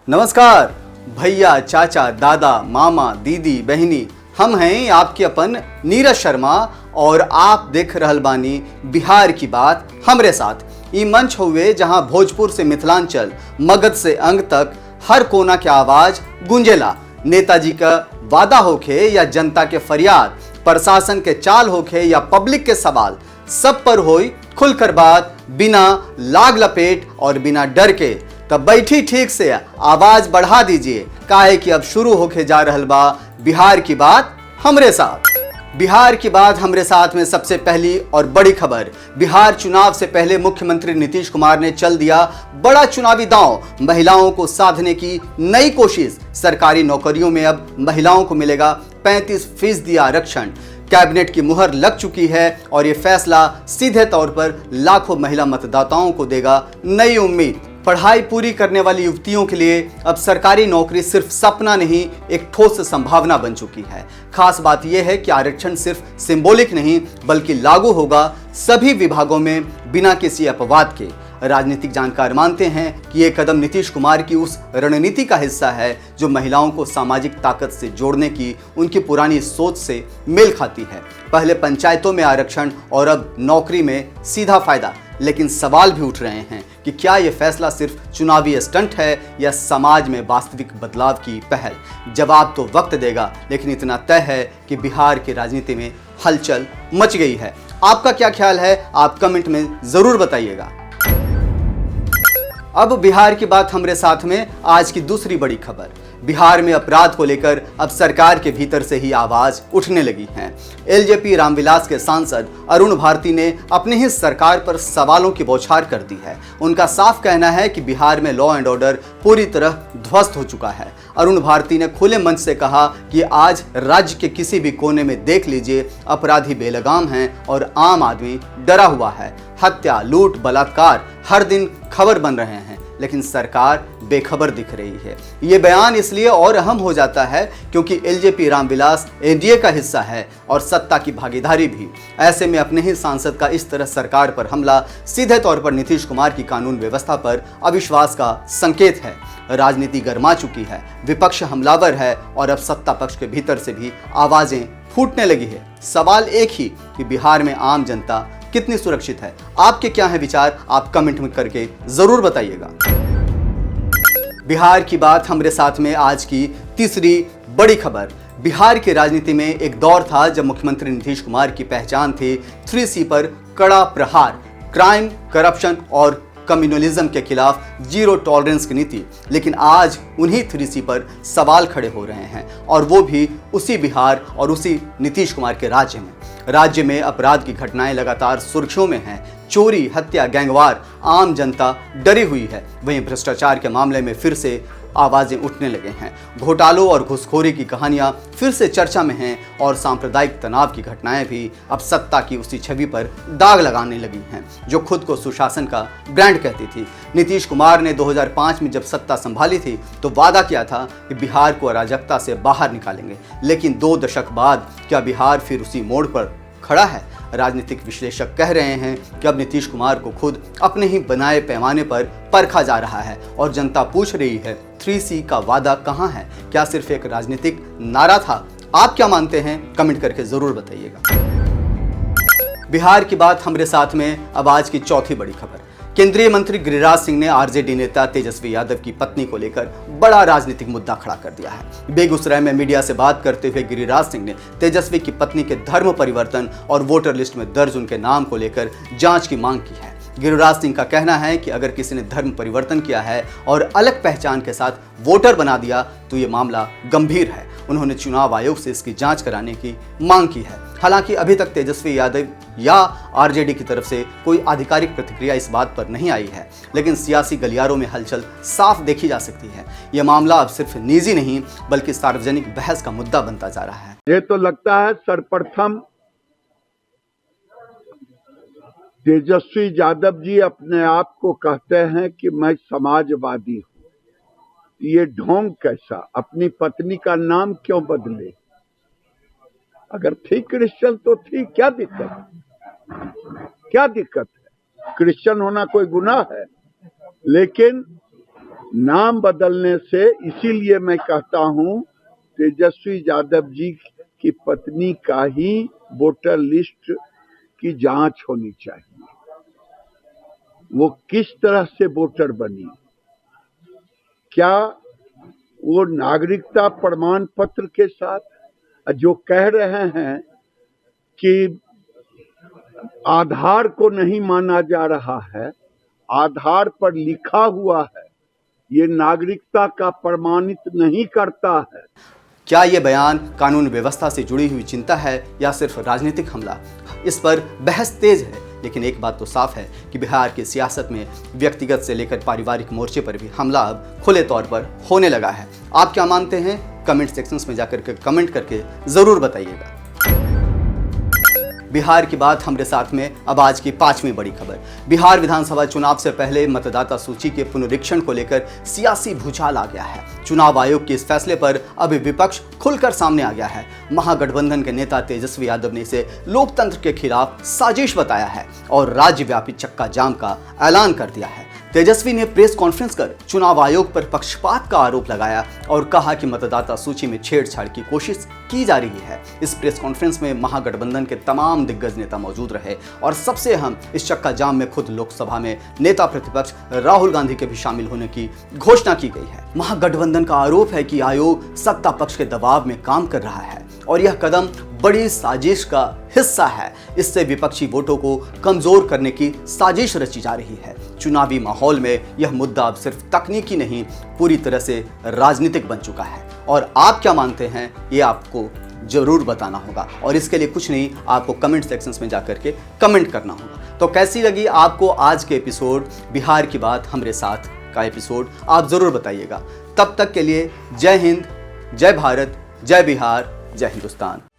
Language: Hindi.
नमस्कार भैया, चाचा, दादा, मामा, दीदी, बहनी, हम हैं आपके अपन नीरज शर्मा और आप देख रहल बानी बिहार की बात हमरे साथ। ई मंच हुए जहां भोजपुर से मिथिलांचल, मगध से अंग तक हर कोना के आवाज गूंजेला। नेताजी का वादा होखे या जनता के फरियाद, प्रशासन के चाल होखे या पब्लिक के सवाल, सब पर होई खुलकर बात, बिना लाग लपेट और बिना डर के। तब बैठी ठीक से आवाज बढ़ा दीजिए, काहे कि अब शुरू होके जा रहल बा बिहार की बात हमरे साथ। बिहार की बात हमरे साथ में सबसे पहली और बड़ी खबर, बिहार चुनाव से पहले मुख्यमंत्री नीतीश कुमार ने चल दिया बड़ा चुनावी दांव। महिलाओं को साधने की नई कोशिश, सरकारी नौकरियों में अब महिलाओं को मिलेगा 35% आरक्षण। कैबिनेट की मुहर लग चुकी है और ये फैसला सीधे तौर पर लाखों महिला मतदाताओं को देगा नई उम्मीद। पढ़ाई पूरी करने वाली युवतियों के लिए अब सरकारी नौकरी सिर्फ सपना नहीं, एक ठोस संभावना बन चुकी है। खास बात यह है कि आरक्षण सिर्फ सिंबॉलिक नहीं बल्कि लागू होगा सभी विभागों में बिना किसी अपवाद के। राजनीतिक जानकार मानते हैं कि यह कदम नीतीश कुमार की उस रणनीति का हिस्सा है जो महिलाओं को सामाजिक ताकत से जोड़ने की उनकी पुरानी सोच से मेल खाती है। पहले पंचायतों में आरक्षण और अब नौकरी में सीधा फायदा। लेकिन सवाल भी उठ रहे हैं कि क्या यह फैसला सिर्फ चुनावी स्टंट है या समाज में वास्तविक बदलाव की पहल। जवाब तो वक्त देगा, लेकिन इतना तय है कि बिहार की राजनीति में हलचल मच गई है। आपका क्या ख्याल है, आप कमेंट में जरूर बताइएगा। अब बिहार की बात हमरे साथ में आज की दूसरी बड़ी खबर, बिहार में अपराध को लेकर अब सरकार के भीतर से ही आवाज उठने लगी है। एलजेपी रामविलास के सांसद अरुण भारती ने अपनी ही सरकार पर सवालों की बौछार कर दी है। उनका साफ कहना है कि बिहार में लॉ एंड ऑर्डर पूरी तरह ध्वस्त हो चुका है। अरुण भारती ने खुले मंच से कहा कि आज राज्य के किसी भी कोने में देख लीजिए, अपराधी बेलगाम हैं और आम आदमी डरा हुआ है। हत्या, लूट, बलात्कार हर दिन खबर बन रहे हैं, लेकिन सरकार बेखबर दिख रही है। ये बयान इसलिए और अहम हो जाता है क्योंकि एलजेपी रामविलास एनडीए का हिस्सा है और सत्ता की भागीदारी भी। ऐसे में अपने ही सांसद का इस तरह सरकार पर हमला सीधे तौर पर नीतीश कुमार की कानून व्यवस्था पर अविश्वास का संकेत है। राजनीति गर्मा चुकी है, विपक्ष हमलावर है और अब सत्ता पक्ष के भीतर से भी आवाजें फूटने लगी है। सवाल एक ही कि बिहार में आम जनता कितनी सुरक्षित है। आपके क्या है विचार, आप कमेंट में करके जरूर बताइएगा। बिहार की बात हमरे साथ में आज की तीसरी बड़ी खबर, बिहार की राजनीति में एक दौर था जब मुख्यमंत्री नीतीश कुमार की पहचान थी 3C पर कड़ा प्रहार, क्राइम, करप्शन और कम्युनलिज्म के खिलाफ जीरो टॉलरेंस की नीति। लेकिन आज उन्हीं 3C पर सवाल खड़े हो रहे हैं और वो भी उसी बिहार और उसी नीतीश कुमार के राज्य में अपराध की घटनाएं लगातार सुर्खियों में हैं। चोरी, हत्या, गैंगवार, आम जनता डरी हुई है। वहीं भ्रष्टाचार के मामले में फिर से आवाजें उठने लगे हैं। घोटालों और घुसखोरी की कहानियां फिर से चर्चा में हैं और सांप्रदायिक तनाव की घटनाएं भी अब सत्ता की उसी छवि पर दाग लगाने लगी हैं जो खुद को सुशासन का ब्रांड कहती थी। नीतीश कुमार ने 2005 में जब सत्ता संभाली थी तो वादा किया था कि बिहार को अराजकता से बाहर निकालेंगे, लेकिन 2 दशक बाद क्या बिहार फिर उसी मोड़ पर खड़ा है? राजनीतिक विश्लेषक कह रहे हैं कि अब नीतीश कुमार को खुद अपने ही बनाए पैमाने पर परखा जा रहा है और जनता पूछ रही है 3C का वादा कहां है? क्या सिर्फ एक राजनीतिक नारा था? आप क्या मानते हैं, कमेंट करके जरूर बताइएगा। बिहार की बात हमरे साथ में अब आज की चौथी बड़ी खबर, केंद्रीय मंत्री गिरिराज सिंह ने आरजेडी नेता तेजस्वी यादव की पत्नी को लेकर बड़ा राजनीतिक मुद्दा खड़ा कर दिया है। बेगूसराय में मीडिया से बात करते हुए गिरिराज सिंह ने तेजस्वी की पत्नी के धर्म परिवर्तन और वोटर लिस्ट में दर्ज उनके नाम को लेकर जांच की मांग की है। गिरिराज सिंह का कहना है कि अगर किसी ने धर्म परिवर्तन किया है और अलग पहचान के साथ वोटर बना दिया तो ये मामला गंभीर है। उन्होंने चुनाव आयोग से इसकी जांच कराने की मांग की है। हालांकि अभी तक तेजस्वी यादव या आरजेडी की तरफ से कोई आधिकारिक प्रतिक्रिया इस बात पर नहीं आई है, लेकिन सियासी गलियारों में हलचल साफ देखी जा सकती है। यह मामला अब सिर्फ निजी नहीं बल्कि सार्वजनिक बहस का मुद्दा बनता जा रहा है। ये तो लगता है सर्वप्रथम तेजस्वी यादव जी अपने आप को कहते हैं कि मैं समाजवादी हूं। ये ढोंग कैसा? अपनी पत्नी का नाम क्यों बदले? अगर थी क्रिश्चियन तो थी, क्या दिक्कत है? क्रिश्चियन होना कोई गुनाह है? लेकिन नाम बदलने से इसीलिए मैं कहता हूं तेजस्वी यादव जी की पत्नी का ही वोटर लिस्ट की जांच होनी चाहिए। वो किस तरह से वोटर बनी, क्या वो नागरिकता प्रमाण पत्र के साथ, जो कह रहे हैं कि आधार को नहीं माना जा रहा है, आधार पर लिखा हुआ है, ये नागरिकता का प्रमाणित नहीं करता है। क्या ये बयान कानून व्यवस्था से जुड़ी हुई चिंता है या सिर्फ राजनीतिक हमला? इस पर बहस तेज है, लेकिन एक बात तो साफ है कि बिहार की सियासत में व्यक्तिगत से लेकर पारिवारिक मोर्चे पर भी हमला अब खुले तौर पर होने लगा है। आप क्या मानते हैं? कमेंट सेक्शंस में जाकर के कमेंट करके जरूर बताइएगा। बिहार की बात हमारे साथ में अब आज की 5वीं बड़ी खबर। बिहार विधानसभा चुनाव से पहले मतदाता सूची के पुनरीक्षण को लेकर सियासी भूचाल आ गया है। चुनाव आयोग के इस फैसले पर अब विपक्ष खुलकर सामने आ गया है। महागठबंधन के नेता तेजस्वी यादव ने इसे लोकतंत्र के खिलाफ साजिश बताया है और राज्यव्यापी चक्का जाम का ऐलान कर दिया है। तेजस्वी ने प्रेस कॉन्फ्रेंस कर चुनाव आयोग पर पक्षपात का आरोप लगाया और कहा कि मतदाता सूची में छेड़छाड़ की कोशिश की जा रही है। इस प्रेस कॉन्फ्रेंस में महागठबंधन के तमाम दिग्गज नेता मौजूद रहे और सबसे अहम, इस चक्का जाम में खुद लोकसभा में नेता प्रतिपक्ष राहुल गांधी के भी शामिल होने की घोषणा की गई है। महागठबंधन का आरोप है कि आयोग सत्ता पक्ष के दबाव में काम कर रहा है और यह कदम बड़ी साजिश का हिस्सा है। इससे विपक्षी वोटों को कमजोर करने की साजिश रची जा रही है। चुनावी माहौल में यह मुद्दा अब सिर्फ तकनीकी नहीं, पूरी तरह से राजनीतिक बन चुका है। और आप क्या मानते हैं, ये आपको जरूर बताना होगा और इसके लिए कुछ नहीं, आपको कमेंट सेक्शंस में जाकर के कमेंट करना होगा। तो कैसी लगी आपको आज के एपिसोड, बिहार की बात हमारे साथ का एपिसोड, आप जरूर बताइएगा। तब तक के लिए जय हिंद, जय भारत, जय बिहार, जय हिंदुस्तान।